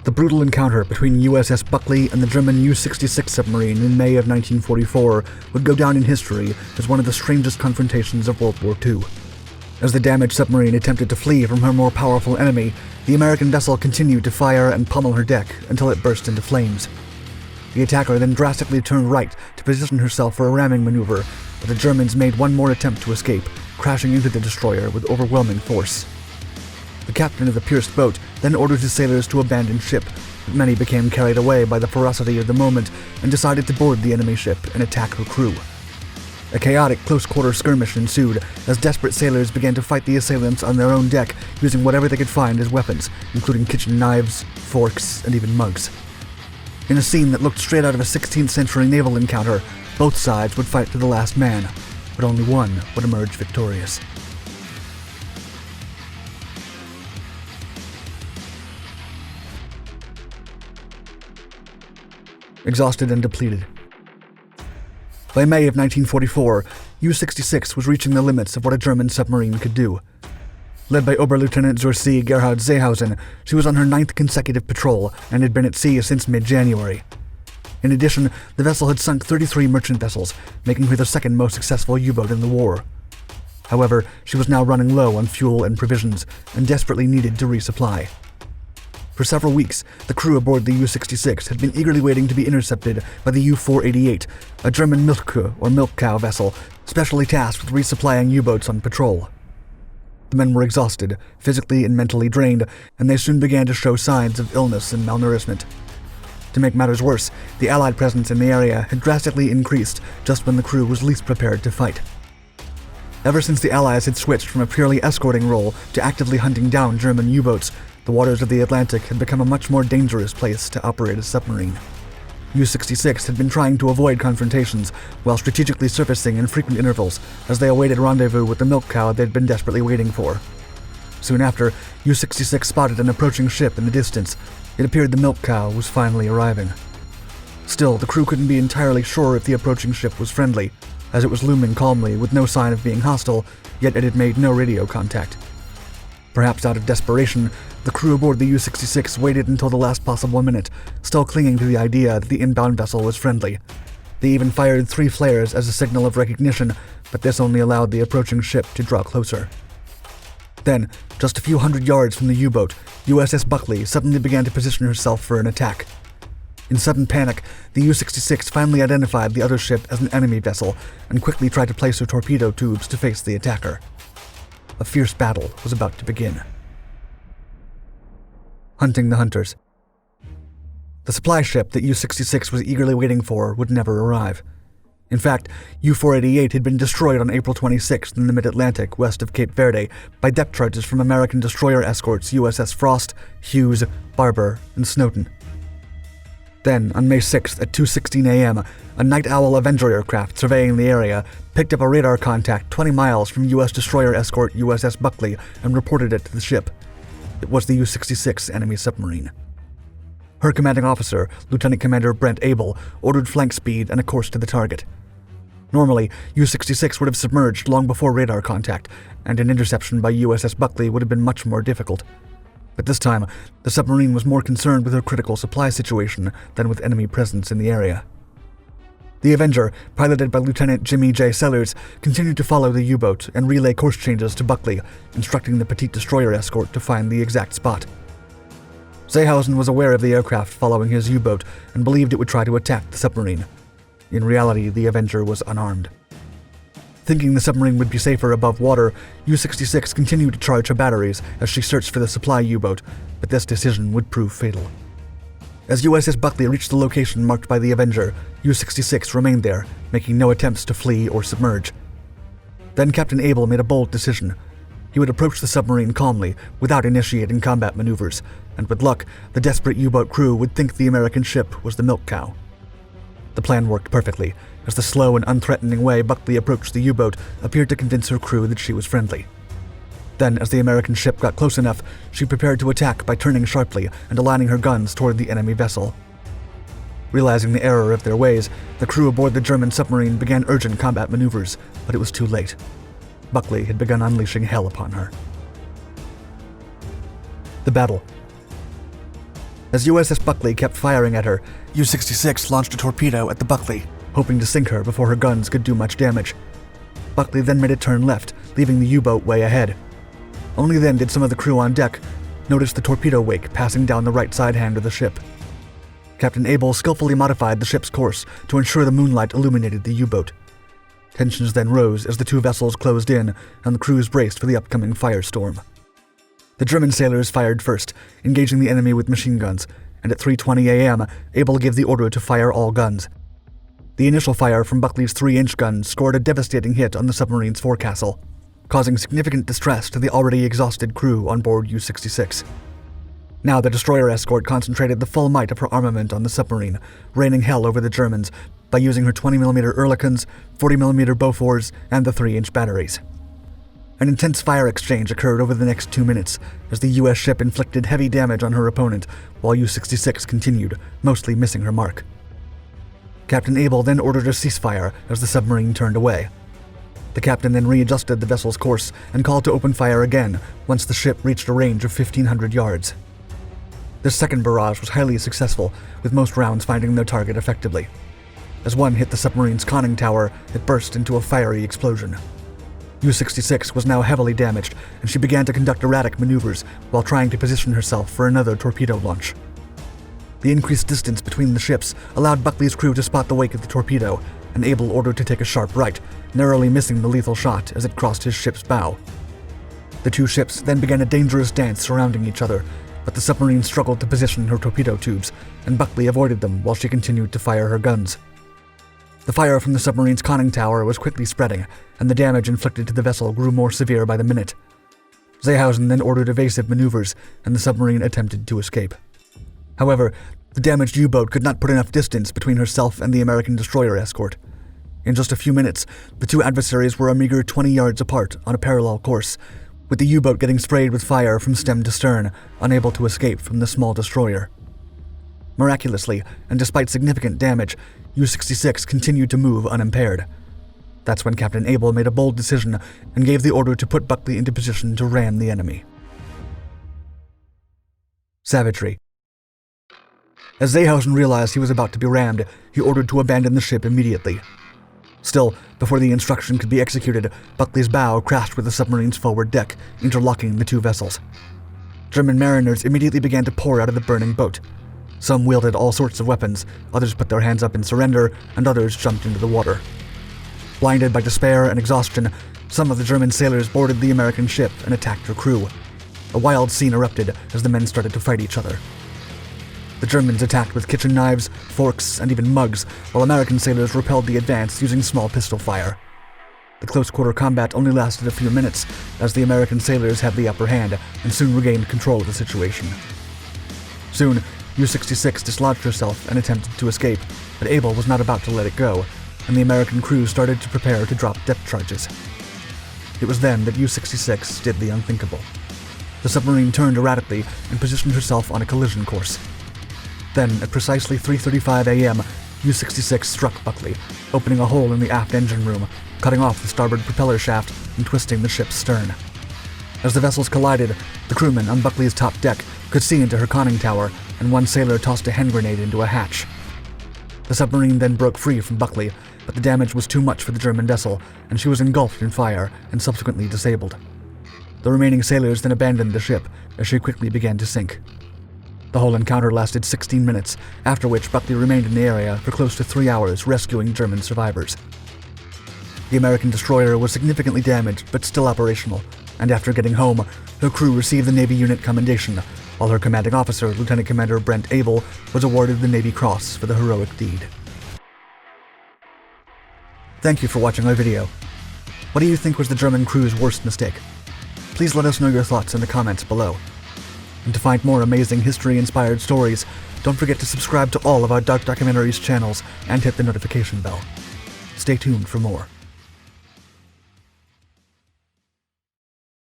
The brutal encounter between USS Buckley and the German U-66 submarine in May of 1944 would go down in history as one of the strangest confrontations of World War II. As the damaged submarine attempted to flee from her more powerful enemy, the American vessel continued to fire and pummel her deck until it burst into flames. The attacker then drastically turned right to position herself for a ramming maneuver, but the Germans made one more attempt to escape, crashing into the destroyer with overwhelming force. The captain of the pierced boat then ordered his sailors to abandon ship, but many became carried away by the ferocity of the moment and decided to board the enemy ship and attack her crew. A chaotic close-quarter skirmish ensued as desperate sailors began to fight the assailants on their own deck using whatever they could find as weapons, including kitchen knives, forks, and even mugs. In a scene that looked straight out of a 16th century naval encounter, both sides would fight to the last man, but only one would emerge victorious. Exhausted and depleted. By May of 1944, U-66 was reaching the limits of what a German submarine could do. Led by Oberlieutenant zur See Gerhard Seehausen, she was on her 9th consecutive patrol and had been at sea since mid-January. In addition, the vessel had sunk 33 merchant vessels, making her the second most successful U-boat in the war. However, she was now running low on fuel and provisions and desperately needed to resupply. For several weeks, the crew aboard the U-66 had been eagerly waiting to be intercepted by the U-488, a German Milchkuh or milk cow vessel specially tasked with resupplying U-boats on patrol. The men were exhausted, physically and mentally drained, and they soon began to show signs of illness and malnourishment. To make matters worse, the Allied presence in the area had drastically increased just when the crew was least prepared to fight. Ever since the Allies had switched from a purely escorting role to actively hunting down German U-boats, the waters of the Atlantic had become a much more dangerous place to operate a submarine. U-66 had been trying to avoid confrontations while strategically surfacing in frequent intervals as they awaited rendezvous with the milk cow they'd been desperately waiting for. Soon after, U-66 spotted an approaching ship in the distance. It appeared the milk cow was finally arriving. Still, the crew couldn't be entirely sure if the approaching ship was friendly, as it was looming calmly with no sign of being hostile, yet it had made no radio contact. Perhaps out of desperation, the crew aboard the U-66 waited until the last possible minute, still clinging to the idea that the inbound vessel was friendly. They even fired 3 flares as a signal of recognition, but this only allowed the approaching ship to draw closer. Then, just a few hundred yards from the U-boat, USS Buckley suddenly began to position herself for an attack. In sudden panic, the U-66 finally identified the other ship as an enemy vessel and quickly tried to place her torpedo tubes to face the attacker. A fierce battle was about to begin. Hunting the hunters. The supply ship that U-66 was eagerly waiting for would never arrive. In fact, U-488 had been destroyed on April 26th in the mid-Atlantic west of Cape Verde by depth charges from American destroyer escorts USS Frost, Hughes, Barber, and Snowden. Then, on May 6th at 2:16 a.m., a Night Owl Avenger aircraft surveying the area picked up a radar contact 20 miles from U.S. destroyer escort USS Buckley and reported it to the ship. It was the U-66 enemy submarine. Her commanding officer, Lieutenant Commander Brent Abel, ordered flank speed and a course to the target. Normally, U-66 would have submerged long before radar contact, and an interception by USS Buckley would have been much more difficult. But this time, the submarine was more concerned with her critical supply situation than with enemy presence in the area. The Avenger, piloted by Lieutenant Jimmy J. Sellers, continued to follow the U-boat and relay course changes to Buckley, instructing the petite destroyer escort to find the exact spot. Seehausen was aware of the aircraft following his U-boat and believed it would try to attack the submarine. In reality, the Avenger was unarmed. Thinking the submarine would be safer above water, U-66 continued to charge her batteries as she searched for the supply U-boat, but this decision would prove fatal. As USS Buckley reached the location marked by the Avenger, U-66 remained there, making no attempts to flee or submerge. Then Captain Abel made a bold decision. He would approach the submarine calmly, without initiating combat maneuvers, and with luck, the desperate U-boat crew would think the American ship was the milk cow. The plan worked perfectly, as the slow and unthreatening way Buckley approached the U-boat appeared to convince her crew that she was friendly. Then, as the American ship got close enough, she prepared to attack by turning sharply and aligning her guns toward the enemy vessel. Realizing the error of their ways, the crew aboard the German submarine began urgent combat maneuvers, but it was too late. Buckley had begun unleashing hell upon her. The battle. As USS Buckley kept firing at her, U-66 launched a torpedo at the Buckley, hoping to sink her before her guns could do much damage. Buckley then made a turn left, leaving the U-boat way ahead. Only then did some of the crew on deck notice the torpedo wake passing down the right side hand of the ship. Captain Abel skillfully modified the ship's course to ensure the moonlight illuminated the U-boat. Tensions then rose as the two vessels closed in and the crews braced for the upcoming firestorm. The German sailors fired first, engaging the enemy with machine guns, and at 3:20 a.m., Abel gave the order to fire all guns. The initial fire from Buckley's 3-inch gun scored a devastating hit on the submarine's forecastle, causing significant distress to the already exhausted crew on board U-66. Now the destroyer escort concentrated the full might of her armament on the submarine, raining hell over the Germans by using her 20mm Oerlikons, 40mm Bofors, and the 3-inch batteries. An intense fire exchange occurred over the next 2 minutes as the U.S. ship inflicted heavy damage on her opponent while U-66 continued, mostly missing her mark. Captain Abel then ordered a ceasefire as the submarine turned away. The captain then readjusted the vessel's course and called to open fire again once the ship reached a range of 1,500 yards. This second barrage was highly successful, with most rounds finding their target effectively. As one hit the submarine's conning tower, it burst into a fiery explosion. U-66 was now heavily damaged, and she began to conduct erratic maneuvers while trying to position herself for another torpedo launch. The increased distance between the ships allowed Buckley's crew to spot the wake of the torpedo, and Abel ordered to take a sharp right, narrowly missing the lethal shot as it crossed his ship's bow. The two ships then began a dangerous dance surrounding each other, but the submarine struggled to position her torpedo tubes, and Buckley avoided them while she continued to fire her guns. The fire from the submarine's conning tower was quickly spreading, and the damage inflicted to the vessel grew more severe by the minute. Seehausen then ordered evasive maneuvers, and the submarine attempted to escape. However, the damaged U-boat could not put enough distance between herself and the American destroyer escort. In just a few minutes, the two adversaries were a meager 20 yards apart on a parallel course, with the U-boat getting sprayed with fire from stem to stern, unable to escape from the small destroyer. Miraculously, and despite significant damage, U-66 continued to move unimpaired. That's when Captain Abel made a bold decision and gave the order to put Buckley into position to ram the enemy. Savagery. As Seehausen realized he was about to be rammed, he ordered to abandon the ship immediately. Still, before the instruction could be executed, Buckley's bow crashed with the submarine's forward deck, interlocking the two vessels. German mariners immediately began to pour out of the burning boat. Some wielded all sorts of weapons, others put their hands up in surrender, and others jumped into the water. Blinded by despair and exhaustion, some of the German sailors boarded the American ship and attacked her crew. A wild scene erupted as the men started to fight each other. The Germans attacked with kitchen knives, forks, and even mugs, while American sailors repelled the advance using small pistol fire. The close-quarter combat only lasted a few minutes, as the American sailors had the upper hand and soon regained control of the situation. Soon, U-66 dislodged herself and attempted to escape, but Abel was not about to let it go, and the American crew started to prepare to drop depth charges. It was then that U-66 did the unthinkable. The submarine turned erratically and positioned herself on a collision course. Then, at precisely 3:35 a.m., U-66 struck Buckley, opening a hole in the aft engine room, cutting off the starboard propeller shaft and twisting the ship's stern. As the vessels collided, the crewmen on Buckley's top deck could see into her conning tower, and one sailor tossed a hand grenade into a hatch. The submarine then broke free from Buckley, but the damage was too much for the German vessel, and she was engulfed in fire and subsequently disabled. The remaining sailors then abandoned the ship as she quickly began to sink. The whole encounter lasted 16 minutes, after which Buckley remained in the area for close to 3 hours rescuing German survivors. The American destroyer was significantly damaged but still operational, and after getting home, her crew received the Navy Unit Commendation, while her commanding officer, Lieutenant Commander Brent Abel, was awarded the Navy Cross for the heroic deed. Thank you for watching our video. What do you think was the German crew's worst mistake? Please let us know your thoughts in the comments below. And to find more amazing history-inspired stories, don't forget to subscribe to all of our Dark Documentaries channels and hit the notification bell. Stay tuned for more.